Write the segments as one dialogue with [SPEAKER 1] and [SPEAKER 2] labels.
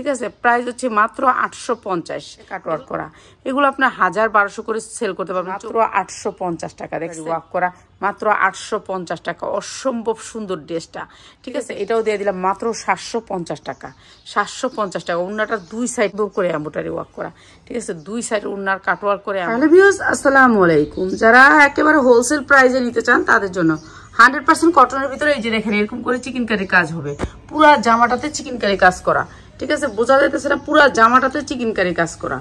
[SPEAKER 1] ঠিক আছে, প্রাইস হচ্ছে মাত্র 850 কাটওয়ার্ক করা। এগুলো আপনার 1000-1200 করে সেল করতে পারবেন মাত্র 850 টাকা। দেখছি ওয়ার্ক করা মাত্র 850 টাকা। অসম্ভব সুন্দর ড্রেসটা, ঠিক আছে। এটাও দিয়ে দিলাম মাত্র 750 টাকা। 750 টাকা। উন্নাটার দুই সাইড দূর করে এমব্রয়ডারি ওয়ার্ক করা, ঠিক আছে। দুই সাইড উন্নার কাটওয়ার্ক করে। হ্যালো ভিউয়ার্স, আসসালামু আলাইকুম। যারা একেবারে হোলসেল প্রাইসে নিতে চান তাদের জন্য 100% কটনের ভিতরে এই যে দেখেন এরকম করে চিকেনকারি কাজ হবে। পুরা জামাটাতে চিকেনকারি কাজ করা, ঠিক আছে। বোঝা যাইতেছে না, পুরা জামাটাতে চিকেনকারি কাজ করা,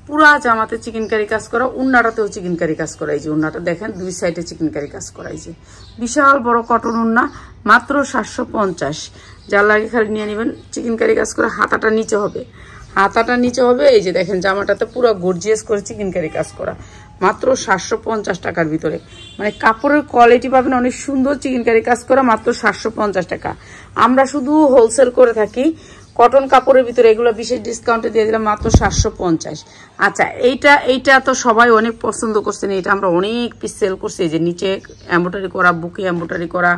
[SPEAKER 1] পুরা জামাতে চিকেনকারি কাজ করা, উন্নাটাতেও চিকেনকারি কাজ করা। এই যে উন্নাটা দেখেন দুই সাইডে চিকেনকারি কাজ করা। এই যে বিশাল বড় কটন উন্না মাত্র 750। যার লাগে খালি নিয়ে নেবেন। চিকেনকারি কাজ করা, হাতাটা নিচে হবে, হাতাটা নিচে হবে। এই যে দেখেন জামাটাতে পুরো গর্জিয়াস করে চিকেনকারি কাজ করা মাত্র 750 টাকার ভিতরে। মানে কাপড়ের কোয়ালিটি পাবেন অনেক সুন্দর। চিকেনকারি কাজ করা মাত্র 750 টাকা। আমরা শুধু হোলসেল করে থাকি কটন কাপড়ের ভিতরে। এগুলো বিশেষ ডিসকাউন্টে দিয়ে দিলাম মাত্র 750। আচ্ছা, এইটা তো সবাই অনেক পছন্দ করছেন। এটা আমরা অনেক পিস সেল করছি। যে নিচে এমব্রয়ডারি করা, বুকে এমব্রয়ডারি করা,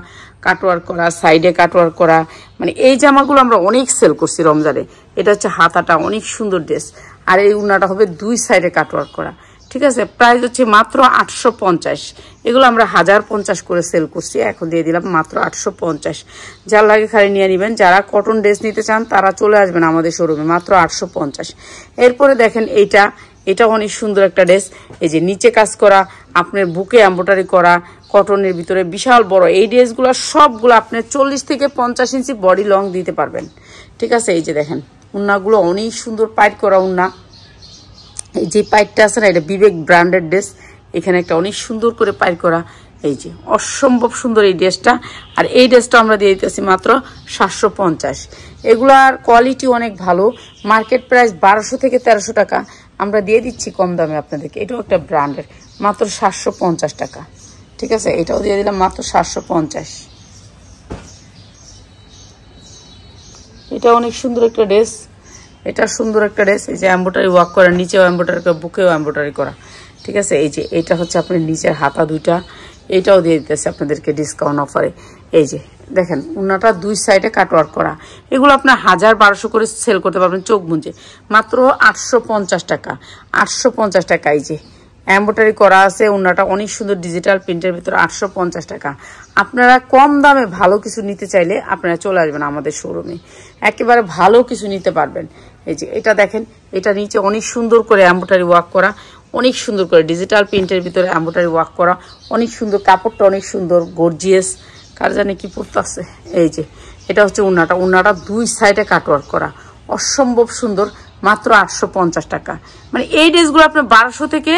[SPEAKER 1] কাটওয়ার্ক করা, সাইডে কাটওয়ার্ক করা, মানে এই জামাগুলো আমরা অনেক সেল করছি রমজানে। এটা হচ্ছে হাতাটা, অনেক সুন্দর ড্রেস। আর এই উন্নাটা হবে দুই সাইডে কাটওয়ার্ক করা, ঠিক আছে। প্রাইস হচ্ছে মাত্র 850। এগুলো আমরা 1050 করে সেল করছি, এখন দিয়ে দিলাম মাত্র 850। যার লাগে খালি নিয়ে নেবেন। যারা কটন ড্রেস নিতে চান তারা চলে আসবেন আমাদের শোরুমে, মাত্র 850। এরপরে দেখেন এটা অনেক সুন্দর একটা ড্রেস। এই যে নিচে কাজ করা, আপনার বুকে এমব্রয়ডারি করা, কটনের ভিতরে বিশাল বড়। এই ড্রেসগুলো সবগুলো আপনি 40 থেকে 50 ইঞ্চি বডি লং দিতে পারবেন, ঠিক আছে। এই যে দেখেন উন্নাগুলো অনেক সুন্দর পাইট করা উন্না। এই যে পাইটটা আছে না, এটা বিবেক ব্র্যান্ডের ড্রেস। এখানে একটা অনেক সুন্দর করে পাইট করা। এই যে অসম্ভব সুন্দর এই ড্রেসটা। আর এই ড্রেসটা আমরা দিয়ে দিতেছি মাত্র 750। এগুলার কোয়ালিটি অনেক ভালো। মার্কেট প্রাইস 1200 থেকে 1300 টাকা, আমরা দিয়ে দিচ্ছি কম দামে আপনাদেরকে। এটাও একটা ব্র্যান্ডের, মাত্র 750 টাকা, ঠিক আছে। এটাও দিয়ে দিলাম মাত্র 750। এটা অনেক সুন্দর একটা ড্রেস। এটা সুন্দর একটা ড্রেস। এই যে এমব্রয়ডারি ওয়ার্ক করা, নিচেও এমব্রয়ডারি করা, বুকেও এমব্রয়ডারি করা, ঠিক আছে। এই যে এটা হচ্ছে আপনার নিচের হাতা দুইটা। এটাও দিয়ে দিতেছে আপনাদেরকে ডিসকাউন্ট অফারে। এই যে দেখেন উন্নাটা দুই সাইডে কাটওয়ার্ক করা। এগুলো আপনার 1000-1200 করে সেল করতে পারবেন চোখ বুঝে, মাত্র 850 টাকা। 850 টাকা। এই যে এমব্রয়ডারি করা আছে, উন্নাটা অনেক সুন্দর ডিজিটাল প্রিন্টের ভিতরে, 850 টাকা। আপনারা কম দামে ভালো কিছু নিতে চাইলে আপনারা চলে আসবেন আমাদের শোরুমে, একেবারে ভালো কিছু নিতে পারবেন। এই যে এটা দেখেন, এটা নিচে অনেক সুন্দর করে এমব্রয়ডারি ওয়ার্ক করা, অনেক সুন্দর করে ডিজিটাল প্রিন্টের ভিতরে এমব্রয়ডারি ওয়ার্ক করা, অনেক সুন্দর। কাপড়টা অনেক সুন্দর গর্জিয়াস, কার জানে কি পড়তেছে। এই যে এটা হচ্ছে উন্নাটা দুই সাইডে কাটওয়ার্ক করা, অসম্ভব সুন্দর, মাত্র 850 টাকা। মানে এই ড্রেসগুলো আপনি 1200 থেকে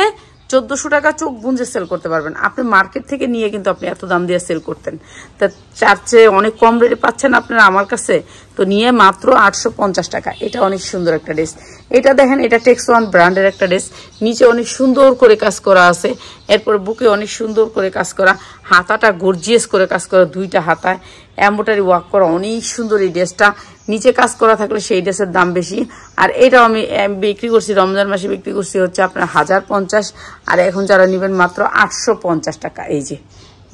[SPEAKER 1] 1400 টাকা চোখ বুঝে সেল করতে পারবেন। আপনি মার্কেট থেকে নিয়ে কিন্তু আপনি এত দাম দিয়ে সেল করতেন, তা চার চেয়ে অনেক কম রেটে পাচ্ছেন আপনারা আমার কাছে, তো নিয়ে মাত্র 850 টাকা। এটা অনেক সুন্দর একটা ড্রেস। এটা দেখেন, এটা টেক্স ওয়ান ব্র্যান্ডের একটা ড্রেস। নিচে অনেক সুন্দর করে কাজ করা আছে, এরপরে বুকে অনেক সুন্দর করে কাজ করা, হাতাটা গর্জিয়াস করে কাজ করা, দুইটা হাতায় এমব্রয়ডারি ওয়ার্ক করা, অনেক সুন্দর এই ড্রেসটা। নিচে কাজ করা থাকলে সেই ড্রেসের দাম বেশি। আর এটাও আমি বিক্রি করছি রমজান মাসে, বিক্রি করছি হচ্ছে আপনার 1050। আর এখন যারা নেবেন মাত্র 850 টাকা। এই যে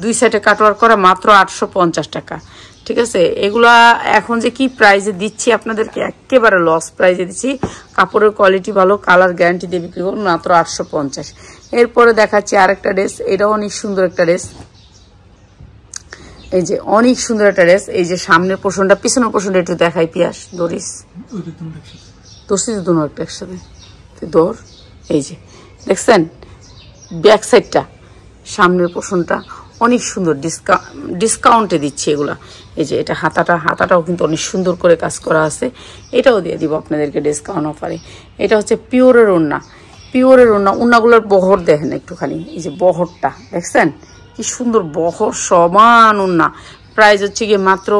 [SPEAKER 1] দুই সাইডে কাটওয়ার্ক করা, মাত্র 850 টাকা, ঠিক আছে। এগুলা এখন যে কি প্রাইজে দিচ্ছি আপনাদেরকে, একেবারে লস প্রাইজে দিচ্ছি। কাপড়ের কোয়ালিটি ভালো, কালার গ্যারান্টি দিয়ে বিক্রি করুন, মাত্র 850। এরপরে দেখাচ্ছি আরেকটা ড্রেস। এটাও অনেক সুন্দর একটা ড্রেস। এই যে অনেক সুন্দর একটা ড্রেস। এই যে সামনের পোর্শনটা, পিছনের পোর্শনটা একটু দেখাই পিয়াস দরিস দোষি দুটো একটা একসাথে দৌড়। এই যে দেখছেন ব্যাক সাইডটা, সামনের পোর্শনটা অনেক সুন্দর, ডিসকাউন্টে দিচ্ছি এগুলা। এই যে এটা হাতাটাও কিন্তু অনেক সুন্দর করে কাজ করা আছে। এটাও দিয়ে দিব আপনাদেরকে ডিসকাউন্ট অফারে। এটা হচ্ছে পিওরের ওড়না, উন্নাগুলোর বহর দেখেন একটুখানি। এই যে বহরটা দেখছেন কি সুন্দর, বহর সমান উন্না। প্রাইস হচ্ছে গিয়ে মাত্র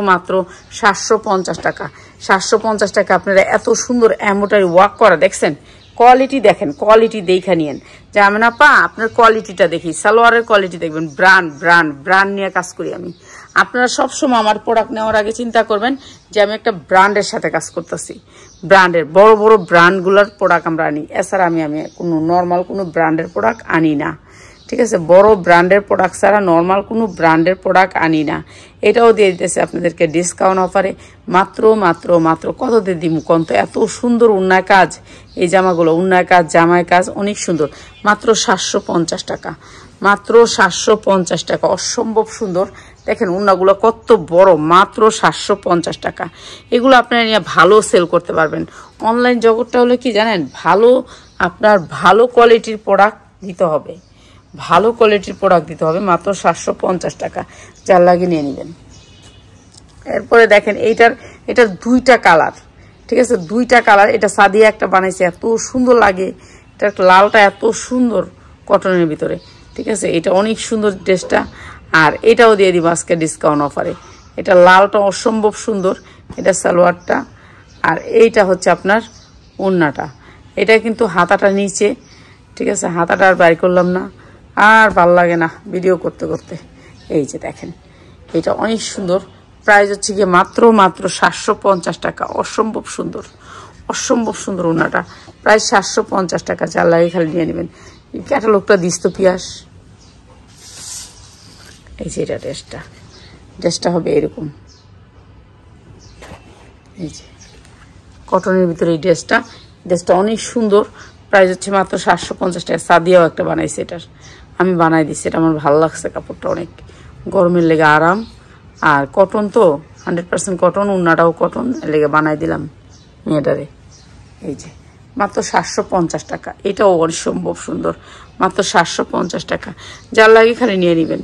[SPEAKER 1] 750 টাকা। 750 টাকা আপনারা এত সুন্দর এমব্রয়ডারি ওয়ার্ক করা দেখছেন। কোয়ালিটি দেখেন, কোয়ালিটি দেখে নিয়েন। যে আমি না আপনার কোয়ালিটিটা দেখি, সালোয়ারের কোয়ালিটি দেখবেন। ব্র্যান্ড নিয়ে কাজ করি আমি। আপনারা সবসময় আমার প্রোডাক্ট নেওয়ার আগে চিন্তা করবেন যে আমি একটা ব্র্যান্ডের সাথে কাজ করতেছি। ব্র্যান্ডের বড় ব্র্যান্ডগুলোর প্রোডাক্ট আমরা আনি, এছাড়া আমি কোনো নর্মাল কোনো ব্র্যান্ডের প্রোডাক্ট আনি না, ঠিক আছে, বড় ব্র্যান্ডের প্রোডাক্ট ছাড়া নর্মাল কোনো ব্র্যান্ডের প্রোডাক্ট আনি না। এটাও দিয়ে দিতেছে আপনাদেরকে ডিসকাউন্ট অফারে মাত্র মাত্র মাত্র কত দিয়ে দিব কত, এত সুন্দর উন্নয় কাজ এই জামাগুলো, উন্নয় কাজ জামায় কাজ অনেক সুন্দর, মাত্র 750 টাকা, মাত্র 750 টাকা, অসম্ভব সুন্দর। দেখেন উন্নাগুলো কত বড়, মাত্র 750 টাকা। এগুলো আপনারা নিয়ে ভালো সেল করতে পারবেন। অনলাইন জগৎটা হলো কি জানেন, ভালো আপনার ভালো কোয়ালিটির প্রোডাক্ট দিতে হবে, ভালো কোয়ালিটির প্রোডাক্ট দিতে হবে, মাত্র 750 টাকা, যার লাগে নিয়ে নেবেন। এরপরে দেখেন এটার দুইটা কালার, ঠিক আছে, দুইটা কালার। এটা সাদিয়া একটা বানাইছে, এত সুন্দর লাগে, এটা লালটা এত সুন্দর কটনের ভিতরে, ঠিক আছে, এটা অনেক সুন্দর ড্রেসটা। আর এটাও দিয়ে দিব আজকে ডিসকাউন্ট অফারে। এটা লালটা অসম্ভব সুন্দর, এটা সালোয়ারটা, আর এইটা হচ্ছে আপনার ওড়নাটা। এটা কিন্তু হাতাটা নিচে, ঠিক আছে, হাতাটা আর বাইর করলাম না, আর ভাল লাগে না ভিডিও করতে করতে। এই যে দেখেন এটা অনেক সুন্দর, প্রাইস হচ্ছে গিয়ে মাত্র মাত্র 750 টাকা, অসম্ভব সুন্দর, অসম্ভব সুন্দর ওড়নাটা, প্রায় 750 টাকা, যার লাগে খালি নিয়ে নেবেন। ক্যাটালগটা দিস তো পিয়াস। এই যে এটা ড্রেসটা হবে এরকম, এই যে কটনের ভিতরে এই ড্রেসটা অনেক সুন্দর, প্রাইস হচ্ছে মাত্র 750 টাকা। সাদিয়াও একটা বানাইছে, এটার আমি বানাই দিচ্ছি, এটা আমার ভালো লাগছে, কাপড়টা অনেক গরমের লেগে আরাম, আর কটন তো 100% কটন, উন্নাটাও কটন, লেগে বানাই দিলাম মেয়েটারে। এই যে মাত্র 750 টাকা, এটাও অসম্ভব সুন্দর, মাত্র 750 টাকা, যার লাগে খালি নিয়ে নেবেন।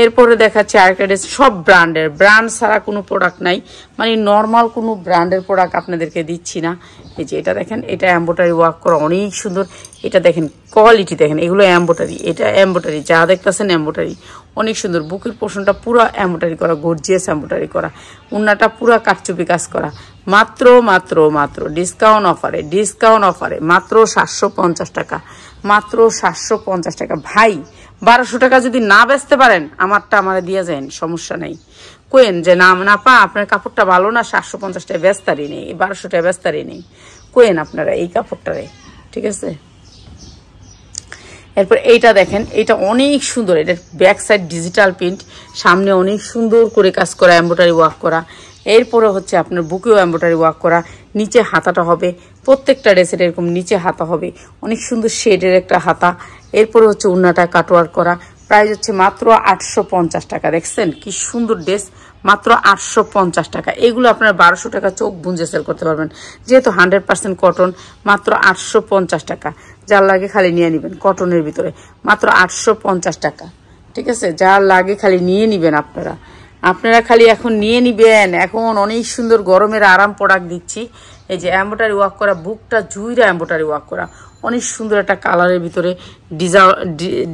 [SPEAKER 1] এরপরে দেখাচ্ছে আরেকটা ড্রেস, সব ব্র্যান্ডের, ব্র্যান্ড ছাড়া কোনো প্রোডাক্ট নাই, মানে নর্মাল কোনো ব্র্যান্ডের প্রোডাক্ট আপনাদেরকে দিচ্ছি না। এই যে এটা দেখেন, এটা এমব্রয়ডারি ওয়ার্ক করা অনেক সুন্দর, এটা দেখেন কোয়ালিটি দেখেন, এগুলো এমব্রয়ডারি, এটা এমব্রয়ডারি, যা দেখতেছেন এমব্রয়ডারি অনেক সুন্দর, বুকের পোর্শনটা পুরো এমব্রয়ডারি করা, গর্জিয়াস এমব্রয়ডারি করা, উন্নাটা পুরো কারচুপি কাজ করা, মাত্র মাত্র মাত্র ডিসকাউন্ট অফারে মাত্র 750 টাকা, মাত্র 750 টাকা। ভাই 1200 টাকা যদি না বেচতে পারেন আমারটা আমারে দিয়ে যান, সমস্যা নেই, কোয়েন যে না পা আপনার কাপড়টা ভালো না, 750 টাকা বেচতারই নেই, 1200 টাকা বেচতারই নেই, কোয়েন আপনারা এই কাপড়টারে, ঠিক আছে। এরপর এইটা দেখেন, এটা অনেক সুন্দর, এটার ব্যাক সাইড ডিজিটাল প্রিন্ট, সামনে অনেক সুন্দর করে কাজ করা, এমব্রয়ডারি ওয়ার্ক করা, এরপরে হচ্ছে আপনার বুকেও এমব্রয়ডারি ওয়ার্ক করা, নিচে হাতাটা হবে, প্রত্যেকটা ড্রেসের এরকম নিচে হাতা হবে, অনেক সুন্দর শেডের একটা হাতা। এরপরে হচ্ছে উন্নাটা কাটওয়ার্ক করা, প্রাইস হচ্ছে মাত্র 850 টাকা। দেখছেন কি সুন্দর ড্রেস, মাত্র 850 টাকা। এগুলো আপনারা 1200 টাকা চোখ বুঞ্জে সেল করতে পারবেন, যেহেতু 100% কটন, মাত্র 850 টাকা, যার লাগে খালি নিয়ে নেবেন। কটনের ভিতরে মাত্র 850 টাকা, ঠিক আছে, যার লাগে খালি নিয়ে নেবেন, আপনারা খালি এখন নিয়ে নিবেন। এখন অনেক সুন্দর গরমের আরাম প্রোডাক্ট দিচ্ছি। এই যে এমব্রয়ডারি ওয়ার্ক করা, বুকটা জুইরা এমব্রয়ডারি ওয়ার্ক করা, অনেক সুন্দর একটা কালারের ভিতরে,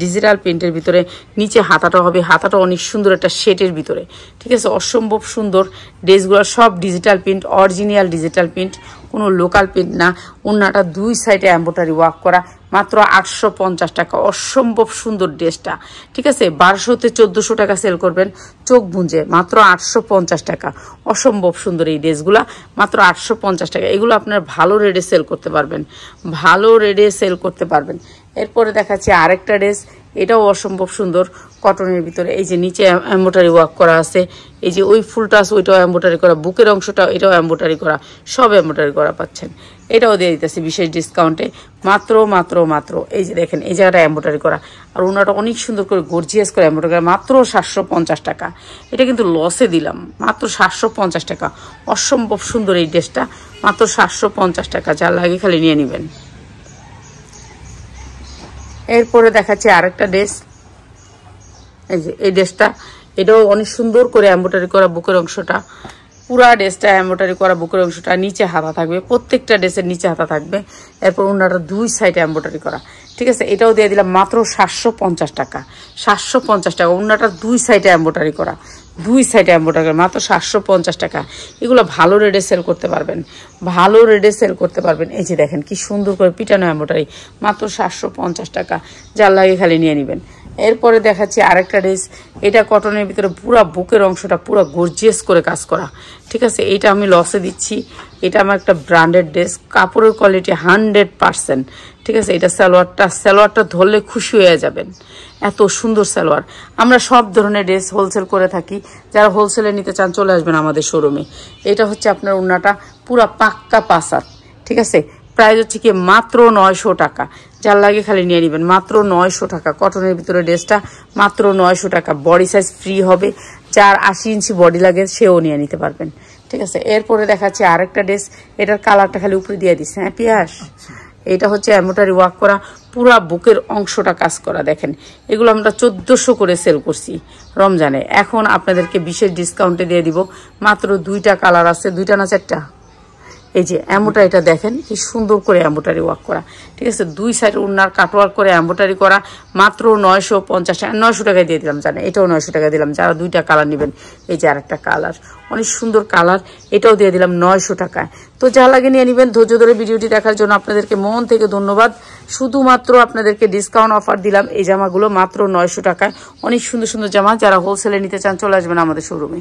[SPEAKER 1] ডিজিটাল প্রিন্টের ভিতরে, নিচে হাতাটা হবে, হাতাটা অনেক সুন্দর একটা শেডের ভিতরে, ঠিক আছে, অসম্ভব সুন্দর। ড্রেসগুলো সব digital print, original digital print, কোনো লোকাল প্রিন্ট না। ওড়নাটা দুই সাইডে এমব্রয়ডারি ওয়ার্ক করা, মাত্র 850 টাকা, অসম্ভব সুন্দর ড্রেসটা, ঠিক আছে। 1200-তে 1400 টাকা সেল করবেন চোখ বুঞ্জে, মাত্র 850 টাকা, অসম্ভব সুন্দর এই ড্রেসগুলা, মাত্র 850 টাকা। এগুলো আপনার ভালো রেটে সেল করতে পারবেন, ভালো রেটে সেল করতে পারবেন। এরপরে দেখাচ্ছি আরেকটা ড্রেস, এটাও অসম্ভব সুন্দর কটনের ভিতরে। এই যে নিচে এমব্রয়ডারি ওয়ার্ক করা আছে, এই যে ওই ফুলটা আছে ওইটাও এমব্রয়ডারি করা, বুকের অংশটা এটাও এমব্রয়ডারি করা, সব এমব্রয়ডারি করা পাচ্ছেন। এটাও দিয়ে দিতেছে বিশেষ ডিসকাউন্টে, মাত্র মাত্র মাত্র। এই যে দেখেন এই জায়গাটা এমব্রয়ডারি করা, আর ওনাটা অনেক সুন্দর করে গর্জিয়াস করে এমব্রয়ডারি করা, মাত্র 750 টাকা। এটা কিন্তু লসে দিলাম, মাত্র 750 টাকা, অসম্ভব সুন্দর এই ড্রেসটা, মাত্র 750 টাকা, যার লাগে খালি নিয়ে নেবেন। এরপরে দেখাচ্ছি আরেকটা ড্রেস, এই যে এই ড্রেসটা, এটাও অনেক সুন্দর করে এমব্রয়ডারি করা, বুকের অংশটা পুরা ড্রেসটা এমব্রয়ডারি করা, বুকের অংশটা নিচে হাতা থাকবে, প্রত্যেকটা ড্রেসের নিচে হাতা থাকবে। এরপর ওনাটা দুই সাইডে এমব্রয়ডারি করা, ঠিক আছে। এটাও দিয়ে দিলাম মাত্র 750 টাকা, 750 টাকা। ওনাটা দুই সাইডে এমব্রয়ডারি করা, দুই সাইডে এমব্রয়ডারি করা, মাত্র 750 টাকা। এগুলো ভালো রেটে সেল করতে পারবেন, ভালো রেটে সেল করতে পারবেন। এই যে দেখেন কি সুন্দর করে পিটানো এমব্রয়ডারি, মাত্র 750 টাকা, যার লাগে খালি নিয়ে নেবেন। এরপরে দেখাচ্ছি আরেকটা ড্রেস। এটা কটনের ভিতরে পুরা বুকের অংশটা পুরো গর্জিয়াস করে কাজ করা, ঠিক আছে। এটা আমি লসে দিচ্ছি, এটা আমার একটা ব্র্যান্ডেড ড্রেস, কাপড়ের কোয়ালিটি 100%, ঠিক আছে। এটা সালোয়ারটা ধরলে খুশি হয়ে যাবেন, এত সুন্দর সালোয়ার। আমরা সব ধরনের ড্রেস হোলসেল করে থাকি, যারা হোলসেলে নিতে চান চলে আসবেন আমাদের শোরুমে। এটা হচ্ছে আপনার ওড়নাটা পুরা পাক্কা পাসার, ঠিক আছে। প্রাইস হচ্ছে কি মাত্র 900 টাকা, যার লাগে খালি নিয়ে নেবেন, মাত্র 900 টাকা। কটনের ভিতরে ড্রেসটা মাত্র 900 টাকা। বডি সাইজ ফ্রি হবে, যার 80 ইঞ্চি বডি লাগে সেও নিয়ে নিতে পারবেন, ঠিক আছে। এরপরে দেখাচ্ছি আরেকটা ড্রেস, এটার কালারটা খালি উপরে দিয়ে দিচ্ছে, হ্যাঁ পিয়াস। এটা হচ্ছে এমব্রয়ডারি ওয়ার্ক করা, পুরা বুকের অংশটা কাজ করা। দেখেন এগুলো আমরা 1400 করে সেল করছি রমজানে, এখন আপনাদেরকে বিশেষ ডিসকাউন্টে দিয়ে দিব। মাত্র 2টা কালার আছে, 2টা না 4টা। এই যে এমব্রয়ডারিটা দেখেন কি সুন্দর করে এমব্রয়ডারি ওয়ার্ক করা, ঠিক আছে। 2 সাইড ওড়নার কাটওয়ার্ক করে এমব্রয়ডারি করা, মাত্র 950 টাকা। 900 টাকায় দিয়ে দিলাম, জানেন এটাও 900 টাকা দিলাম। যারা 2টা কালার নেবেন, এই যে আরেকটা কালার অনেক সুন্দর কালার, এটাও দিয়ে দিলাম 900 টাকায়। তো যা লাগে নিয়ে নেবেন। ধৈর্য ধরে ভিডিওটি দেখার জন্য আপনাদেরকে মন থেকে ধন্যবাদ। শুধুমাত্র আপনাদেরকে ডিসকাউন্ট অফার দিলাম এই জামাগুলো মাত্র 900 টাকায়। অনেক সুন্দর সুন্দর জামা, যারা হোলসেলে নিতে চান চলে আসবেন আমাদের শোরুমে।